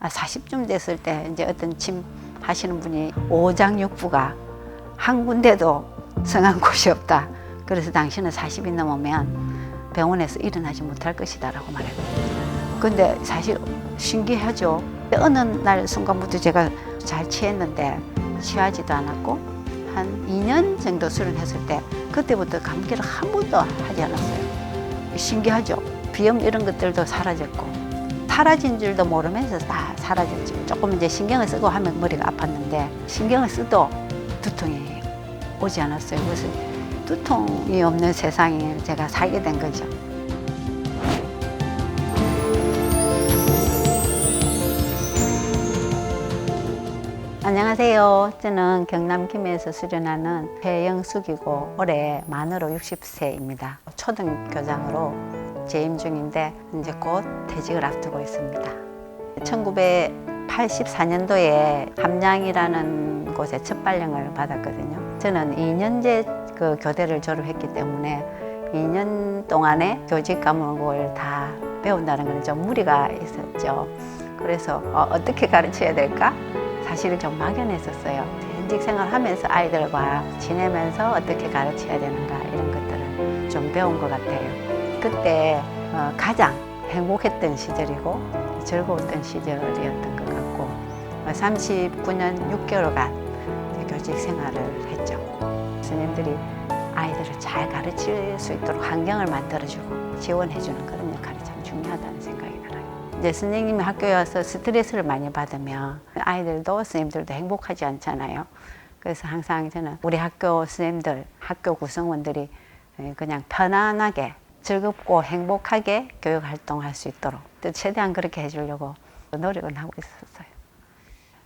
40쯤 됐을 때 이제 어떤 침 하시는 분이 오장육부가 한 군데도 성한 곳이 없다. 그래서 당신은 40이 넘으면 병원에서 일어나지 못할 것이다 라고 말했거든요. 근데 사실 신기하죠. 어느 날 순간부터 제가 잘 취했는데 취하지도 않았고 한 2년 정도 수련했을 때 그때부터 감기를 한 번도 하지 않았어요. 신기하죠. 비염 이런 것들도 사라졌고 사라진 줄도 모르면서 다 사라졌죠. 조금 이제 신경을 쓰고 하면 머리가 아팠는데 신경을 써도 두통이 오지 않았어요. 그래서 두통이 없는 세상에 제가 살게 된 거죠. 안녕하세요. 저는 경남 김해에서 수련하는 배영숙이고 올해 만으로 60세입니다. 초등교장으로 재임 중인데 이제 곧 퇴직을 앞두고 있습니다. 1984년도에 함양이라는 곳에 첫 발령을 받았거든요. 저는 2년제 그 교대를 졸업했기 때문에 2년 동안에 교직 과목을 다 배운다는 건 좀 무리가 있었죠. 그래서 어떻게 가르쳐야 될까? 사실은 좀 막연했었어요. 현직 생활하면서 아이들과 지내면서 어떻게 가르쳐야 되는가 이런 것들을 좀 배운 것 같아요. 그때 가장 행복했던 시절이고 즐거웠던 시절이었던 것 같고 39년 6개월간 교직 생활을 했죠. 스님들이 아이들을 잘 가르칠 수 있도록 환경을 만들어주고 지원해주는 그런 역할이 참 중요하다는 생각이 들어요. 이제 선생님이 학교에 와서 스트레스를 많이 받으면 아이들도 선생님들도 행복하지 않잖아요. 그래서 항상 저는 우리 학교 선생님들, 학교 구성원들이 그냥 편안하게 즐겁고 행복하게 교육 활동할 수 있도록 또 최대한 그렇게 해주려고 노력은 하고 있었어요.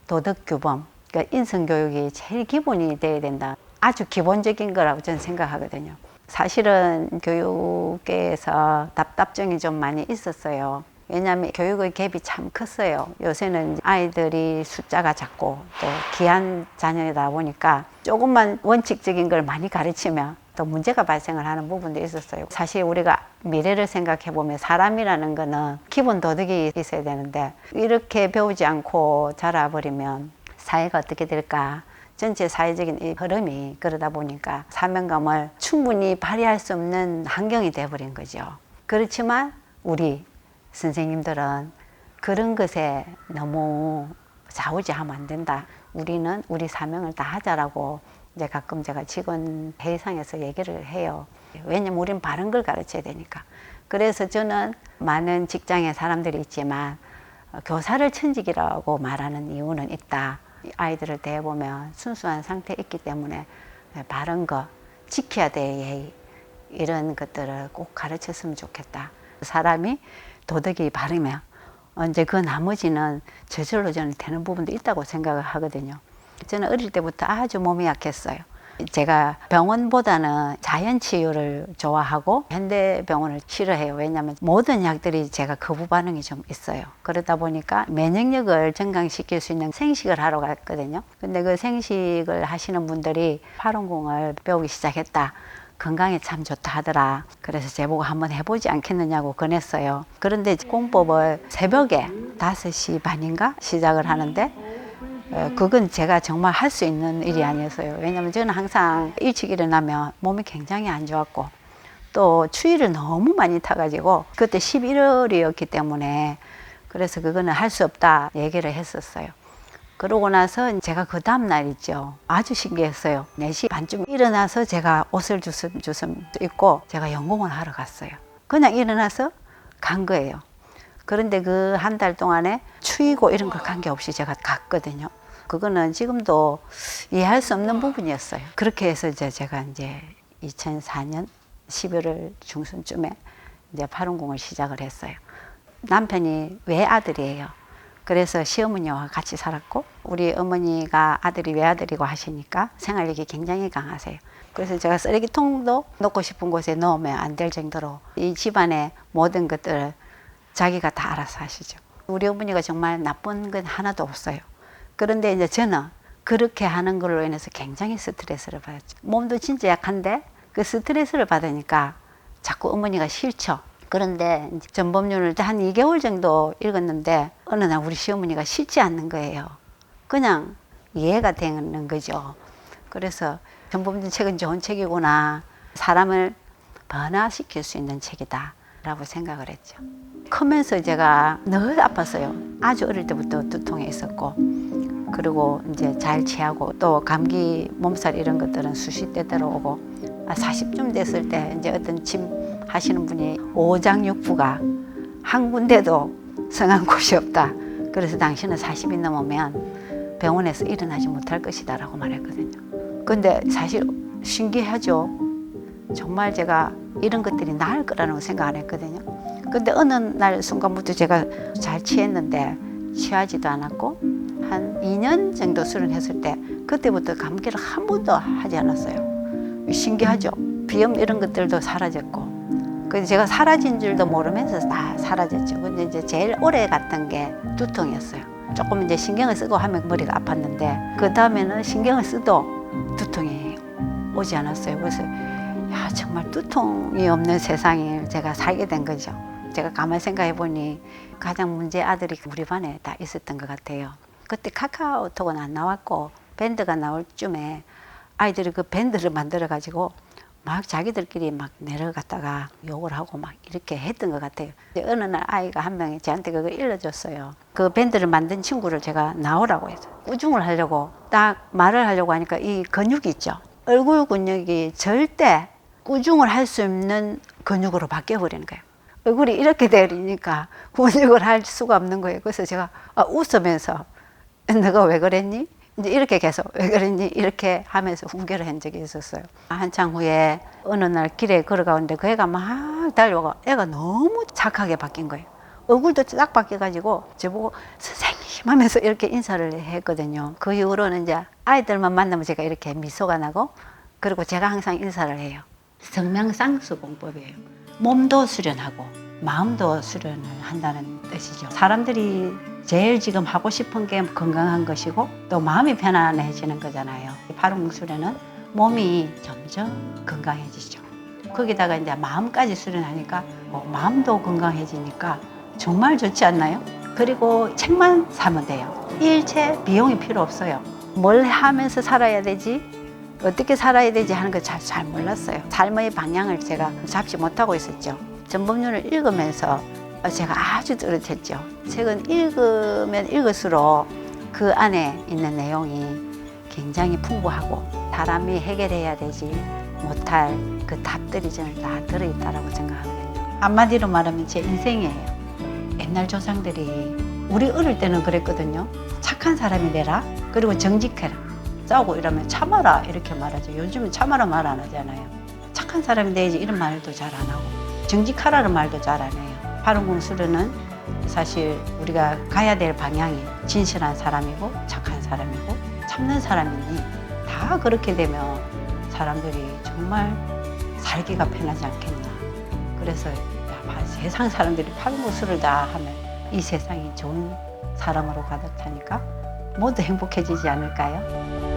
도덕 규범, 그러니까 인성 교육이 제일 기본이 돼야 된다. 아주 기본적인 거라고 저는 생각하거든요. 사실은 교육계에서 답답증이 좀 많이 있었어요. 왜냐하면 교육의 갭이 참 컸어요. 요새는 아이들이 숫자가 작고 또 귀한 자녀이다 보니까 조금만 원칙적인 걸 많이 가르치면 또 문제가 발생을 하는 부분도 있었어요. 사실 우리가 미래를 생각해 보면 사람이라는 거는 기본 도덕이 있어야 되는데 이렇게 배우지 않고 자라버리면 사회가 어떻게 될까? 전체 사회적인 이 흐름이 그러다 보니까 사명감을 충분히 발휘할 수 없는 환경이 돼버린 거죠. 그렇지만 우리 선생님들은 그런 것에 너무 좌우지하면 안 된다. 우리는 우리 사명을 다 하자라고 이제 가끔 제가 직원 회의상에서 얘기를 해요. 왜냐면 우리는 바른 걸 가르쳐야 되니까. 그래서 저는 많은 직장에 사람들이 있지만 교사를 천직이라고 말하는 이유는 있다. 아이들을 대해보면 순수한 상태에 있기 때문에 바른 거, 지켜야 될 예의 이런 것들을 꼭 가르쳤으면 좋겠다. 사람이 도덕이 바르면 이제 그 나머지는 저절로 저는 되는 부분도 있다고 생각을 하거든요. 저는 어릴 때부터 아주 몸이 약했어요. 제가 병원보다는 자연치유를 좋아하고 현대병원을 싫어해요. 왜냐하면 모든 약들이 제가 거부 반응이 좀 있어요. 그러다 보니까 면역력을 증강시킬 수 있는 생식을 하러 갔거든요. 근데 그 생식을 하시는 분들이 팔원공을 배우기 시작했다. 건강에 참 좋다 하더라. 그래서 제보고 한번 해보지 않겠느냐고 권했어요. 그런데 공법을 새벽에 5시 반인가 시작을 하는데 그건 제가 정말 할 수 있는 일이 아니었어요. 왜냐하면 저는 항상 일찍 일어나면 몸이 굉장히 안 좋았고 또 추위를 너무 많이 타가지고 그때 11월이었기 때문에 그래서 그거는 할 수 없다 얘기를 했었어요. 그러고 나서 제가 그 다음날 있죠. 아주 신기했어요. 4시 반쯤 일어나서 제가 옷을 주섬 입고 제가 연공을 하러 갔어요. 그냥 일어나서 간 거예요. 그런데 그 한 달 동안에 추위고 이런 거 관계없이 제가 갔거든요. 그거는 지금도 이해할 수 없는 부분이었어요. 그렇게 해서 제가 이제 2004년 11월 중순쯤에 이제 팔원공을 시작을 했어요. 남편이 외아들이에요. 그래서 시어머니와 같이 살았고 우리 어머니가 아들이 외아들이고 하시니까 생활력이 굉장히 강하세요. 그래서 제가 쓰레기통도 놓고 싶은 곳에 넣으면 안 될 정도로 이 집안의 모든 것들을 자기가 다 알아서 하시죠. 우리 어머니가 정말 나쁜 건 하나도 없어요. 그런데 이제 저는 그렇게 하는 걸로 인해서 굉장히 스트레스를 받았죠. 몸도 진짜 약한데 그 스트레스를 받으니까 자꾸 어머니가 싫죠. 그런데 이제 전범륜을 한 2개월 정도 읽었는데 어느 날 우리 시어머니가 싫지 않는 거예요. 그냥 이해가 되는 거죠. 그래서 전범륜 책은 좋은 책이구나. 사람을 변화시킬 수 있는 책이다 라고 생각을 했죠. 크면서 제가 늘 아팠어요. 아주 어릴 때부터 두통이 있었고, 그리고 이제 잘 취하고 또 감기 몸살 이런 것들은 수시때대로 오고, 40쯤 됐을 때 이제 어떤 침 하시는 분이 오장육부가 한 군데도 성한 곳이 없다. 그래서 당신은 40이 넘으면 병원에서 일어나지 못할 것이다 라고 말했거든요. 근데 사실 신기하죠. 정말 제가 이런 것들이 나을 거라는 생각 안 했거든요. 근데 어느 날 순간부터 제가 잘 취했는데 취하지도 않았고 한 2년 정도 술을 했을 때 그때부터 감기를 한 번도 하지 않았어요. 신기하죠. 비염 이런 것들도 사라졌고, 그래서 제가 사라진 줄도 모르면서 다 사라졌죠. 근데 이제 제일 오래 갔던 게 두통이었어요. 조금 이제 신경을 쓰고 하면 머리가 아팠는데 그 다음에는 신경을 써도 두통이 오지 않았어요. 그래서 야, 정말 두통이 없는 세상에 제가 살게 된 거죠. 제가 가만히 생각해 보니 가장 문제 아들이 우리 반에 다 있었던 것 같아요. 그때 카카오톡은 안 나왔고 밴드가 나올 쯤에 아이들이 그 밴드를 만들어 가지고 막 자기들끼리 막 내려갔다가 욕을 하고 막 이렇게 했던 것 같아요. 어느 날 아이가 한 명이 저한테 그걸 일러줬어요. 그 밴드를 만든 친구를 제가 나오라고 해서 꾸중을 하려고 딱 말을 하려고 하니까 이 근육이 있죠. 얼굴 근육이 절대 꾸중을 할 수 없는 근육으로 바뀌어버리는 거예요. 얼굴이 이렇게 되니까 근육을 할 수가 없는 거예요. 그래서 제가 웃으면서 너가 왜 그랬니? 이제 이렇게 계속 왜 그랬니? 이렇게 하면서 훈계를 한 적이 있었어요. 한창 후에 어느 날 길에 걸어가는데 그 애가 막 달려가 애가 너무 착하게 바뀐 거예요. 얼굴도 딱 바뀌어가지고 저보고 선생님 하면서 이렇게 인사를 했거든요. 그 이후로는 이제 아이들만 만나면 제가 이렇게 미소가 나고, 그리고 제가 항상 인사를 해요. 성명상수 공법이에요. 몸도 수련하고 마음도 수련을 한다는 뜻이죠. 사람들이 제일 지금 하고 싶은 게 건강한 것이고 또 마음이 편안해지는 거잖아요. 팔음궁 수련은 몸이 점점 건강해지죠. 거기다가 이제 마음까지 수련하니까 마음도 건강해지니까 정말 좋지 않나요? 그리고 책만 사면 돼요. 일체 비용이 필요 없어요. 뭘 하면서 살아야 되지? 어떻게 살아야 되지 하는 걸 잘 몰랐어요. 삶의 방향을 제가 잡지 못하고 있었죠. 전범륜을 읽으면서 제가 아주 또렷했죠. 책은 읽으면 읽을수록 그 안에 있는 내용이 굉장히 풍부하고 사람이 해결해야 되지 못할 그 답들이 저는 다 들어있다고 생각하거든요. 한마디로 말하면 제 인생이에요. 옛날 조상들이 우리 어릴 때는 그랬거든요. 착한 사람이 되라, 그리고 정직해라. 싸우고 이러면 참아라 이렇게 말하죠. 요즘은 참아라 말 안 하잖아요. 착한 사람이 돼야지 이런 말도 잘 안 하고 정직하라는 말도 잘 안 해요. 팔음궁 수련은 사실 우리가 가야 될 방향이 진실한 사람이고 착한 사람이고 참는 사람이니 다 그렇게 되면 사람들이 정말 살기가 편하지 않겠나. 그래서 세상 사람들이 팔음궁 수를 다 하면 이 세상이 좋은 사람으로 가득 차니까 모두 행복해지지 않을까요?